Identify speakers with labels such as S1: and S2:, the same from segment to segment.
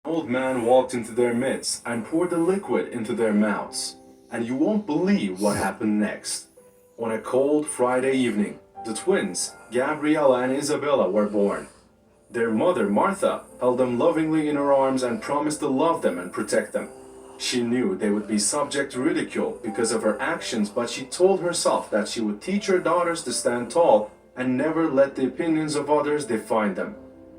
S1: Old man walked into their midst and poured the liquid into their mouths. And you won't believe what happened next. On a cold Friday evening, the twins, Gabriella and Isabella, were born. Their mother, Martha, held them lovingly in her arms and promised to love them and protect them. She knew they would be subject to ridicule because of her actions, but she told herself that she would teach her daughters to stand tall and never let the opinions of others define them.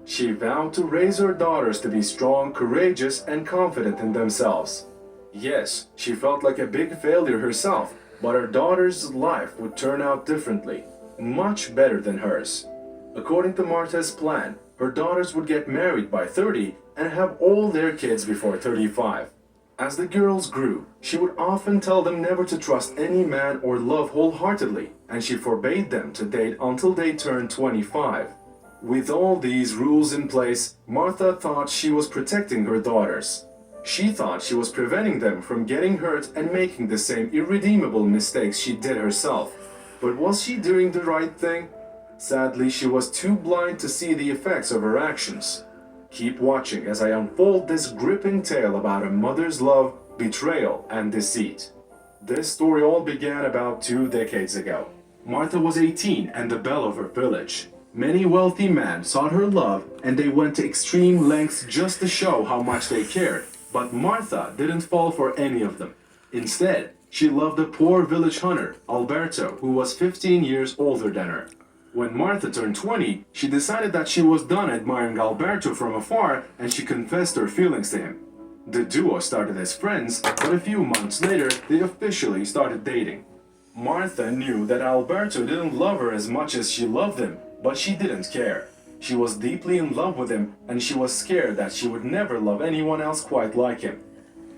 S1: She vowed to raise her daughters to be strong, courageous, and confident in themselves. Yes, she felt like a big failure herself, but her daughter's life would turn out differently, much better than hers. According to Martha's plan, her daughters would get married by 30 and have all their kids before 35. As the girls grew, she would often tell them never to trust any man or love wholeheartedly, and she forbade them to date until they turned 25. With all these rules in place, Martha thought she was protecting her daughters. She thought she was preventing them from getting hurt and making the same irredeemable mistakes she did herself. But was she doing the right thing? Sadly, she was too blind to see the effects of her actions. Keep watching as I unfold this gripping tale about a mother's love, betrayal, and deceit. This story all began about 2 decades ago. Martha was 18 and the belle of her village. Many wealthy men sought her love and they went to extreme lengths just to show how much they cared. But Martha didn't fall for any of them. Instead, she loved a poor village hunter, Alberto, who was 15 years older than her. When Martha turned 20, she decided that she was done admiring Alberto from afar and she confessed her feelings to him. The duo started as friends, but a few months later, they officially started dating. Martha knew that Alberto didn't love her as much as she loved him, but she didn't care. She was deeply in love with him and she was scared that she would never love anyone else quite like him.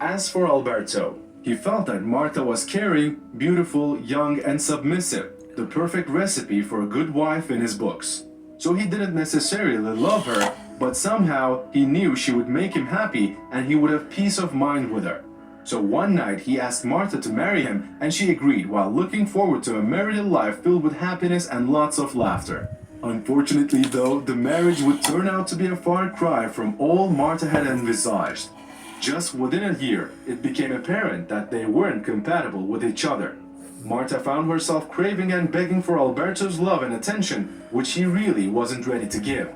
S1: As for Alberto, he felt that Martha was caring, beautiful, young, and submissive, the perfect recipe for a good wife in his books. So he didn't necessarily love her, but somehow he knew she would make him happy and he would have peace of mind with her. So one night he asked Martha to marry him and she agreed while looking forward to a married life filled with happiness and lots of laughter. Unfortunately though, the marriage would turn out to be a far cry from all Martha had envisaged. Just within a year, it became apparent that they weren't compatible with each other. Martha found herself craving and begging for Alberto's love and attention, which he really wasn't ready to give.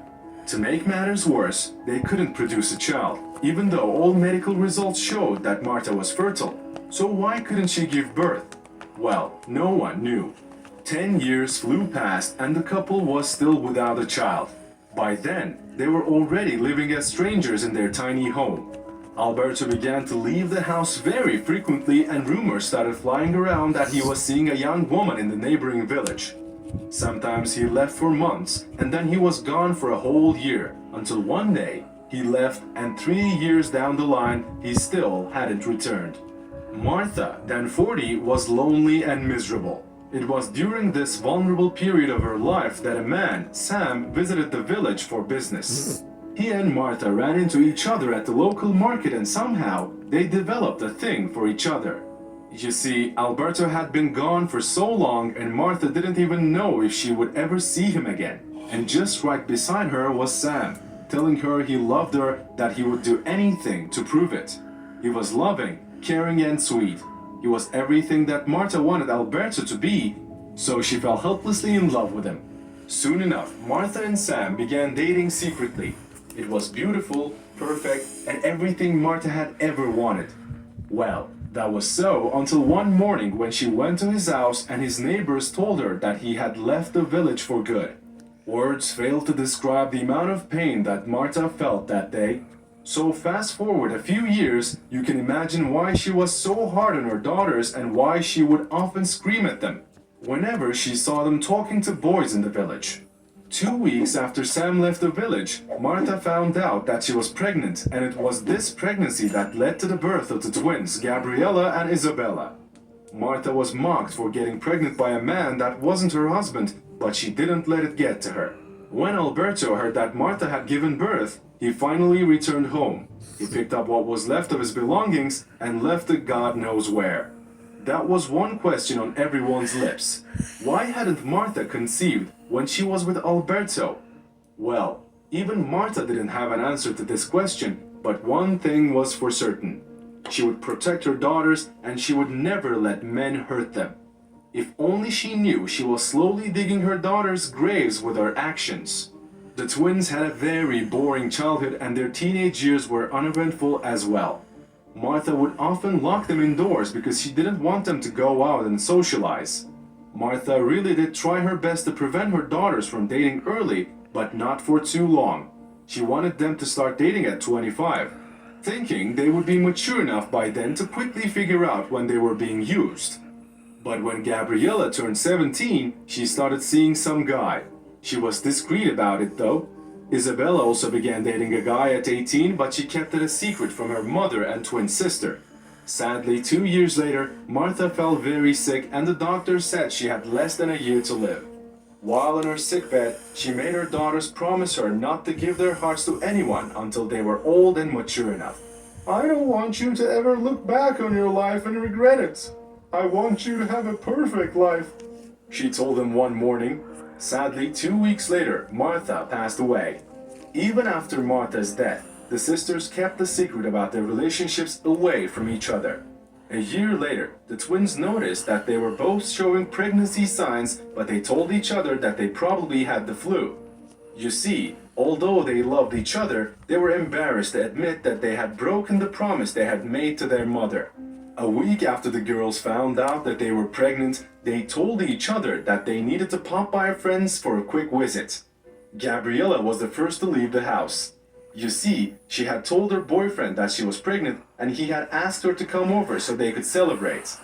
S1: To make matters worse, they couldn't produce a child, even though all medical results showed that Martha was fertile. So why couldn't she give birth? Well, no one knew. 10 years flew past and the couple was still without a child. By then, they were already living as strangers in their tiny home. Alberto began to leave the house very frequently and rumors started flying around that he was seeing a young woman in the neighboring village. Sometimes he left for months and then he was gone for a whole year until one day he left and 3 years down the line he still hadn't returned. Martha, then 40, was lonely and miserable. It was during this vulnerable period of her life that a man, Sam, visited the village for business. He and Martha ran into each other at the local market and somehow they developed a thing for each other. You see, Alberto had been gone for so long and Martha didn't even know if she would ever see him again. And just right beside her was Sam, telling her he loved her, that he would do anything to prove it. He was loving, caring, and sweet. He was everything that Martha wanted Alberto to be, so she fell helplessly in love with him. Soon enough, Martha and Sam began dating secretly. It was beautiful, perfect, and everything Martha had ever wanted. Well, that was so until one morning when she went to his house and his neighbors told her that he had left the village for good. Words fail to describe the amount of pain that Martha felt that day. So fast forward a few years, you can imagine why she was so hard on her daughters and why she would often scream at them whenever she saw them talking to boys in the village. 2 weeks after Sam left the village, Martha found out that she was pregnant, and it was this pregnancy that led to the birth of the twins, Gabriella and Isabella. Martha was mocked for getting pregnant by a man that wasn't her husband, but she didn't let it get to her. When Alberto heard that Martha had given birth, he finally returned home. He picked up what was left of his belongings and left it God knows where. That was one question on everyone's lips. Why hadn't Martha conceived when she was with Alberto? Well, even Martha didn't have an answer to this question, But one thing was for certain. She would protect her daughters and she would never let men hurt them. If only she knew she was slowly digging her daughters' graves with her actions. The twins had a very boring childhood and their teenage years were uneventful as well. Martha would often lock them indoors because she didn't want them to go out and socialize. Martha really did try her best to prevent her daughters from dating early, but not for too long. She wanted them to start dating at 25, thinking they would be mature enough by then to quickly figure out when they were being used. But when Gabriella turned 17, she started seeing some guy. She was discreet about it though. Isabella also began dating a guy at 18, but she kept it a secret from her mother and twin sister. Sadly, 2 years later, Martha fell very sick and the doctor said she had less than a year to live. While in her sickbed, she made her daughters promise her not to give their hearts to anyone until they were old and mature enough. I don't want you to ever look back on your life and regret it. I want you to have a perfect life, she told them one morning. Sadly, 2 weeks later, Martha passed away. Even after Martha's death, the sisters kept the secret about their relationships away from each other. A year later, the twins noticed that they were both showing pregnancy signs, but they told each other that they probably had the flu. You see, although they loved each other, they were embarrassed to admit that they had broken the promise they had made to their mother. A week after the girls found out that they were pregnant, they told each other that they needed to pop by a friend's for a quick visit. Gabriella was the first to leave the house. You see, she had told her boyfriend that she was pregnant and he had asked her to come over so they could celebrate.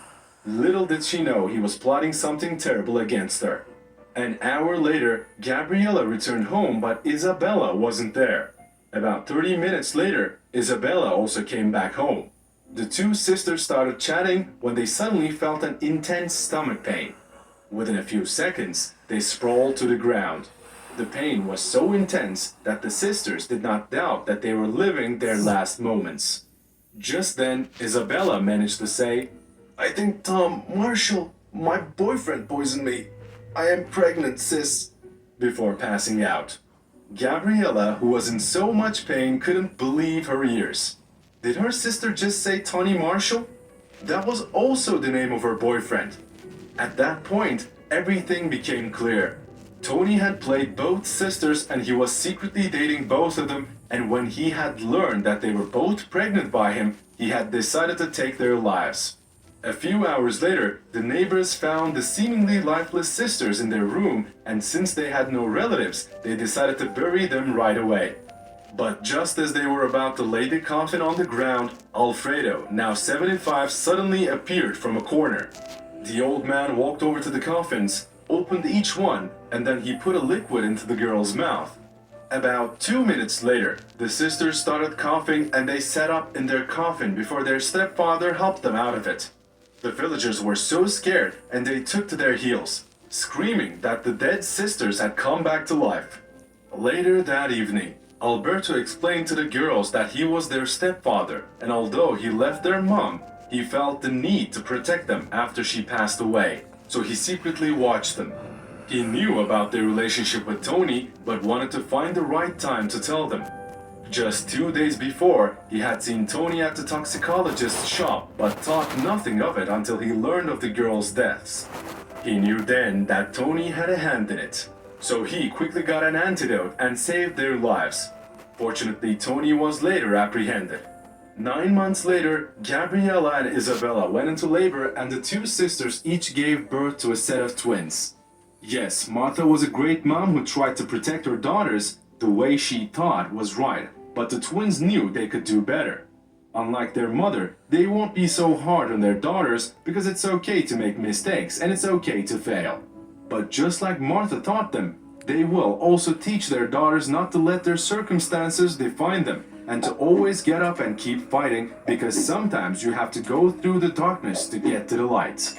S1: Little did she know he was plotting something terrible against her. An hour later, Gabriella returned home, but Isabella wasn't there. About 30 minutes later, Isabella also came back home. The two sisters started chatting when they suddenly felt an intense stomach pain. Within a few seconds, they sprawled to the ground. The pain was so intense that the sisters did not doubt that they were living their last moments. Just then, Isabella managed to say, I think Tom Marshall, my boyfriend, poisoned me. I am pregnant, sis, before passing out. Gabriella, who was in so much pain, couldn't believe her ears. Did her sister just say Tony Marshall? That was also the name of her boyfriend. At that point, everything became clear. Tony had played both sisters and he was secretly dating both of them, and when he had learned that they were both pregnant by him, he had decided to take their lives. A few hours later, the neighbors found the seemingly lifeless sisters in their room, and since they had no relatives, they decided to bury them right away. But just as they were about to lay the coffin on the ground, Alfredo, now 75, suddenly appeared from a corner. The old man walked over to the coffins, opened each one, and then he put a liquid into the girl's mouth. About 2 minutes later, the sisters started coughing and they sat up in their coffin before their stepfather helped them out of it. The villagers were so scared and they took to their heels, screaming that the dead sisters had come back to life. Later that evening, Alberto explained to the girls that he was their stepfather, and although he left their mom, he felt the need to protect them after she passed away, so he secretly watched them. He knew about their relationship with Tony, but wanted to find the right time to tell them. Just 2 days before, he had seen Tony at the toxicologist's shop, but thought nothing of it until he learned of the girls' deaths. He knew then that Tony had a hand in it. So he quickly got an antidote and saved their lives. Fortunately, Tony was later apprehended. 9 months later, Gabriella and Isabella went into labor and the two sisters each gave birth to a set of twins. Yes, Martha was a great mom who tried to protect her daughters the way she thought was right, but the twins knew they could do better. Unlike their mother, they won't be so hard on their daughters because it's okay to make mistakes and it's okay to fail. But just like Martha taught them, they will also teach their daughters not to let their circumstances define them and to always get up and keep fighting because sometimes you have to go through the darkness to get to the light.